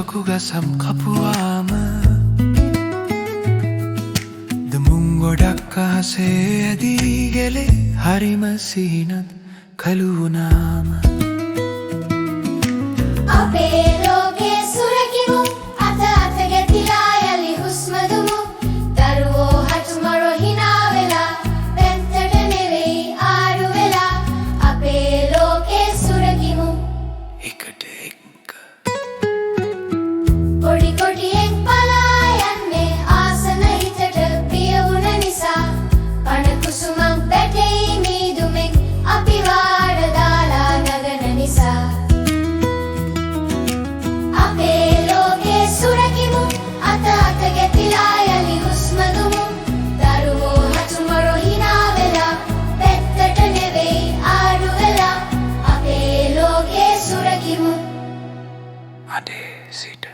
ලොකු ගසම් කපුවාම දමුන් ගොඩක් අහසේ ඇදී ගෙලේ හරිම සිහිනත් කළු වුණාම අපේ ලෝකේ සුරකිමු අත අත ගැතිලා යලි හුස්ම දුමු දරුවෝ හතුමරෝ hina වෙලා පැත්තට නෙවෙයි ආඩු වෙලා අපේ ලෝකේ සුරකිමු එකට එක්ක පොඩි කොටියෙක් පලා යන්නේ ආසන හිතට ප්‍රිය වුණ නිසා පණ කුසුමක් වැටෙයි මීදුමෙක් අපි වාඩ දාලා නගන නිසා අපේ ලෝකේ සුරකිමු අත අත ගැතිලා යලි හුස්ම දුමු දරුවෝ හතුමරෝ hina වෙලා පැත්තට නෙවෙයි ආඩු වෙලා අපේ ලෝකේ සුරකිමු අඩේ සිට